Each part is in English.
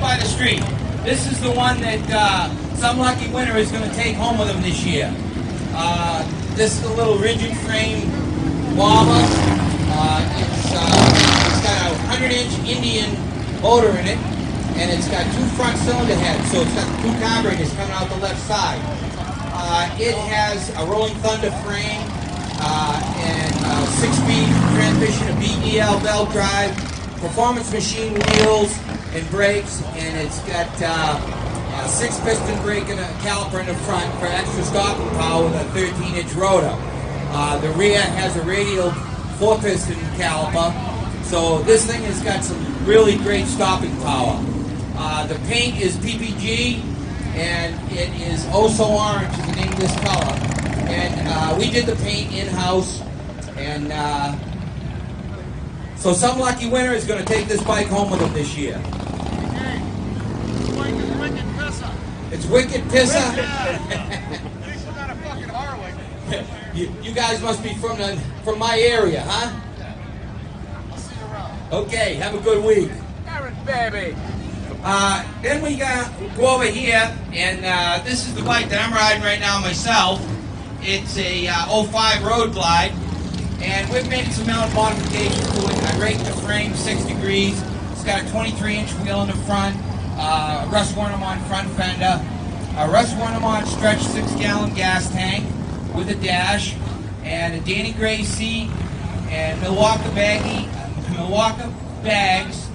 by the street. This is the one that some lucky winner is going to take home with them this year. This is a little rigid frame bobber. It's got a 100-inch Indian motor in it, and it's got 2 front cylinder heads, so it's got 2 carburetors coming out the left side. It has a Rolling Thunder frame and a 6-speed transmission, a BDL belt drive, performance machine wheels and brakes, and it's got a 6-piston brake and a caliper in the front for extra stopping power with a 13-inch rotor. The rear has a radial 4-piston caliper, so this thing has got some really great stopping power. The paint is PPG, and it is oh so orange is the name of this color. And we did the paint in-house, and so some lucky winner is going to take this bike home with them this year. It's Wicked Pissa. At least we're not a fucking Harley. You guys must be from my area, huh? Yeah. I'll see you around. Okay, have a good week. Aaron, baby. Then we go over here, and this is the bike that I'm riding right now myself. It's a 05 Road Glide, and we've made some modifications to it. I raked the frame 6 degrees. It's got a 23-inch wheel in the front, Russ Wernemont front fender, a Russ Wernemont stretch 6-gallon gas tank with a dash, and a Danny Gray seat, and Milwaukee Bagger bags,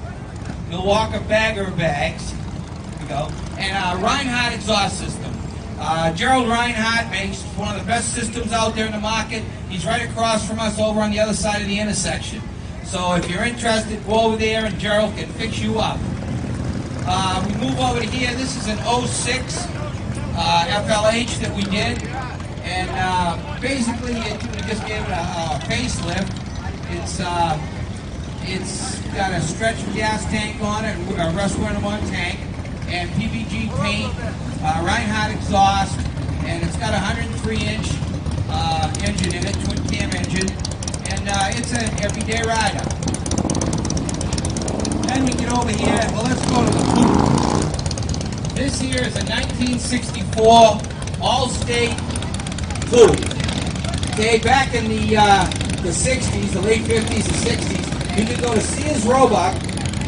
there we go, and a Reinhardt exhaust system. Gerald Reinhardt makes one of the best systems out there in the market. He's right across from us over on the other side of the intersection. So if you're interested, go over there and Gerald can fix you up. We move over to here. This is an 06 FLH that we did. And basically, we just gave it a facelift. It's got a stretch gas tank on it, a Russ Wernemont tank, and PPG paint, Reinhardt exhaust, and it's got a 103-inch engine in it, twin cam engine, and it's an everyday rider. Then we get over here, well, let's go to the coupe. This here is a 1964 Allstate coupe. Okay, back in the 60s, the late 50s and 60s, you could go to Sears Roebuck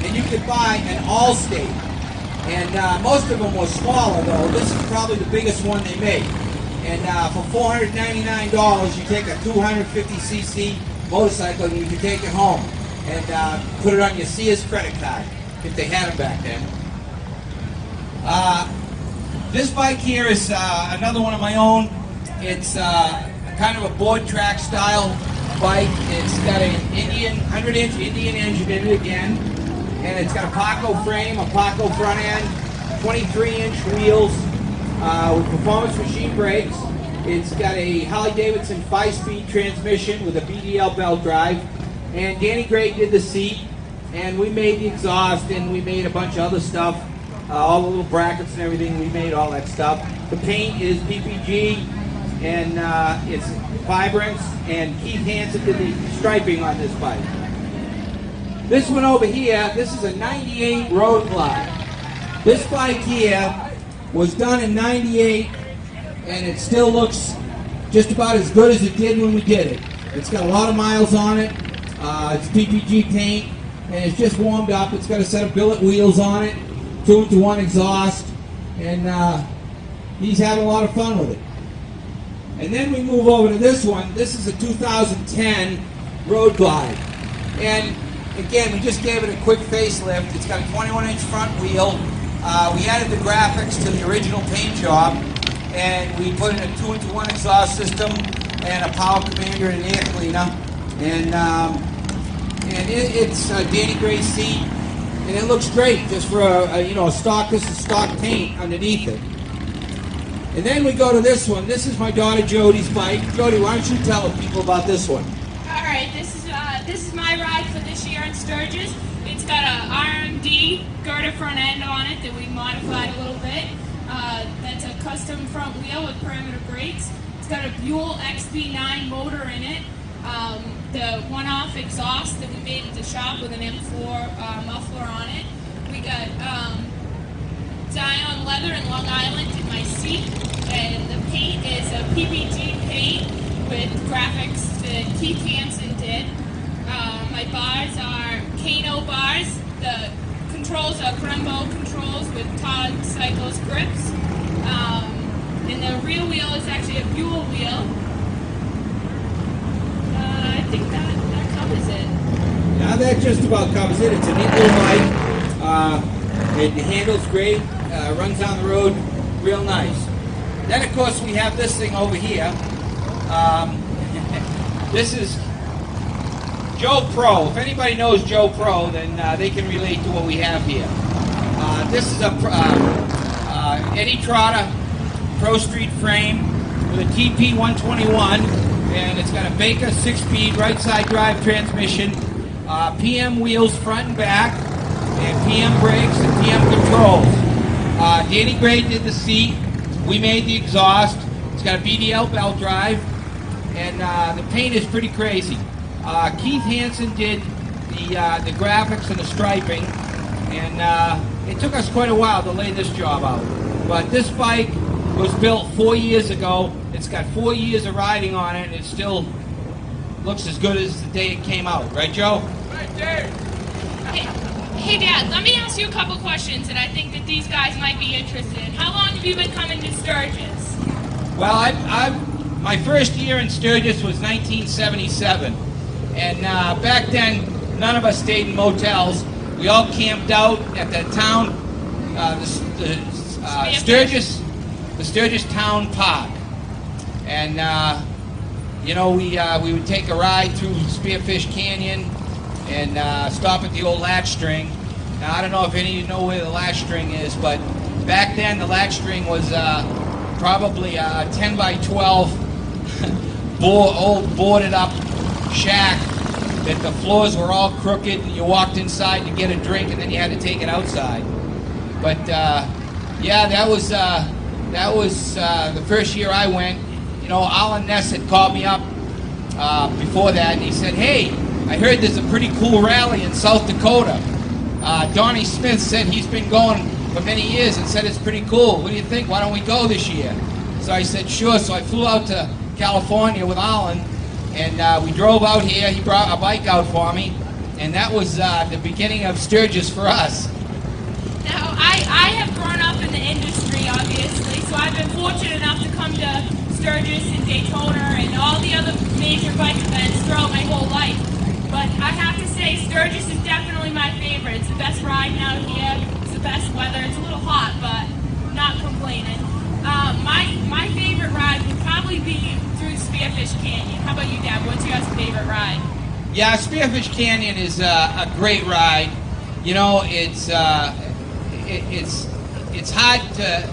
and you could buy an Allstate. And most of them were smaller, though. This is probably the biggest one they made. And for $499, you take a 250cc motorcycle and you can take it home and put it on your Sears credit card, if they had them back then. This bike here is another one of my own. It's kind of a board track style bike. It's got an 100-inch Indian engine in it again. And it's got a Paco frame, a Paco front end, 23-inch wheels with performance machine brakes. It's got a Harley-Davidson 5-speed transmission with a BDL belt drive. And Danny Gray did the seat, and we made the exhaust, and we made a bunch of other stuff. All the little brackets and everything, we made all that stuff. The paint is PPG, and it's Vibrance, and Keith Hansen did the striping on this bike. This one over here, this is a 98 Road Glide. This bike here was done in 98, and it still looks just about as good as it did when we did it. It's got a lot of miles on it. It's PPG paint, and it's just warmed up. It's got a set of billet wheels on it, 2-to-1 exhaust, and he's having a lot of fun with it. And then we move over to this one. This is a 2010 Road Glide. And again, we just gave it a quick facelift. It's got a 21-inch front wheel. We added the graphics to the original paint job, and we put in a 2-to-1 exhaust system and a power commander and an air cleaner. And it's a Danny Gray seat, and it looks great just for a stock. This is stock paint underneath it. And then we go to this one. This is my daughter Jody's bike. Jody, why don't you tell people about this one? All right, this is my ride for this year in Sturgis. It's got a RMD girder front end on it that we modified a little bit. That's a custom front wheel with perimeter brakes. It's got a Buell XB9 motor in it. The one-off exhaust that we made at the shop with an M4 muffler on it. We got Zion leather in Long Island in my seat, and the paint is a PPG paint with graphics that Keith Hansen did. My bars are Kano bars. The controls are Brembo controls with Todd Cycles grips. And the rear wheel is actually a Buell wheel. I think that covers it. Now that just about covers it. It's a neat little bike. It handles great, runs down the road real nice. Then of course we have this thing over here. This is Joe Pro. If anybody knows Joe Pro, then they can relate to what we have here. This is a Eddie Trotter Pro Street frame with a TP 121, and it's got a Baker 6-speed right side drive transmission, PM wheels front and back, and PM brakes and PM controls. Danny Gray did the seat. We made the exhaust. It's got a BDL belt drive, and the paint is pretty crazy. Keith Hansen did the graphics and the striping, and it took us quite a while to lay this job out. But this bike was built 4 years ago. It's got 4 years of riding on it, and it still looks as good as the day it came out. Right, Joe? Right there. Hey, Dad, let me ask you a couple questions that I think that these guys might be interested in. How long have you been coming to Sturgis? Well, my first year in Sturgis was 1977. And back then, none of us stayed in motels. We all camped out at the town, the Sturgis Town Park. And, we would take a ride through Spearfish Canyon and stop at the old latch string. Now, I don't know if any of you know where the latch string is, but back then the latch string was probably a 10 by 12 old boarded up shack that the floors were all crooked, and you walked inside to get a drink, and then you had to take it outside. But yeah, that was the first year I went. Alan Ness had called me up before that, and he said, "Hey, I heard there's a pretty cool rally in South Dakota. Donnie Smith said he's been going for many years and said it's pretty cool. What do you think? Why don't we go this year?" So I said, "Sure." So I flew out to California with Alan, and we drove out here. He brought a bike out for me, and that was the beginning of Sturgis for us. Now, I have grown up in the industry, obviously, so I've been fortunate enough to come to Sturgis and Daytona and all the other major bike events throughout my whole life. But I have to say, Sturgis is definitely my favorite. It's the best riding out here. It's the best weather. It's a little hot, but not complaining. My favorite ride would probably be through Spearfish Canyon. How about you, Dad? What's your favorite ride? Yeah, Spearfish Canyon is a great ride. It's hard to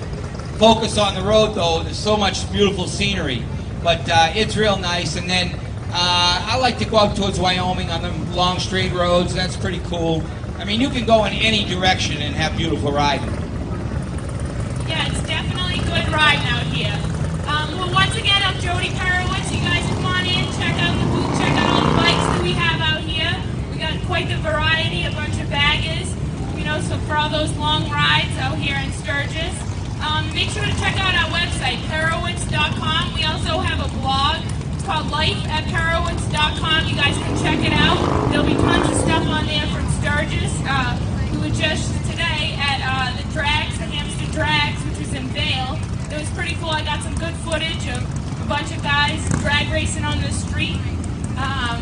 focus on the road, though. There's so much beautiful scenery, but it's real nice. And then I like to go out towards Wyoming on the long straight roads. That's pretty cool. I mean, you can go in any direction and have beautiful riding. Yeah, it's definitely good riding out here. Well, once again, I'm Jody Perowitz. You guys come on in, check out the booth, check out all the bikes that we have out here. We got quite the variety, a bunch of baggers, so for all those long rides out here in Sturgis. Make sure to check out our website, Perowitz.com. We also have a blog. It's called life@Perowitz.com. You guys can check it out. There'll be tons of stuff on there from Sturgis. We were just today at the Drags, the Hamster Drags, which was in Vail. It was pretty cool. I got some good footage of a bunch of guys drag racing on the street.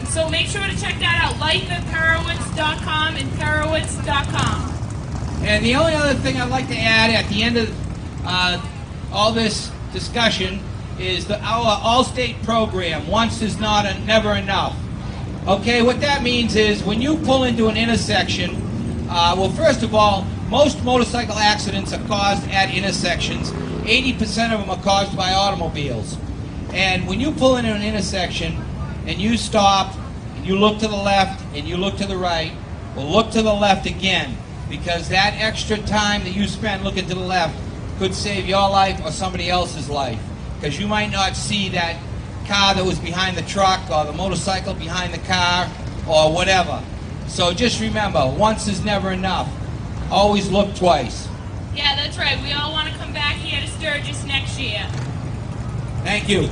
So make sure to check that out, life@Perowitz.com and Perowitz.com. And the only other thing I'd like to add at the end of all this discussion is our all-state program. Once is never enough. Okay, what that means is when you pull into an intersection, well, first of all, most motorcycle accidents are caused at intersections. 80% of them are caused by automobiles. And when you pull into an intersection and you stop and you look to the left and you look to the right, well, look to the left again, because that extra time that you spend looking to the left could save your life or somebody else's life, because you might not see that car that was behind the truck or the motorcycle behind the car or whatever. So just remember, once is never enough. Always look twice. Yeah, that's right. We all want to come back here to Sturgis next year. Thank you.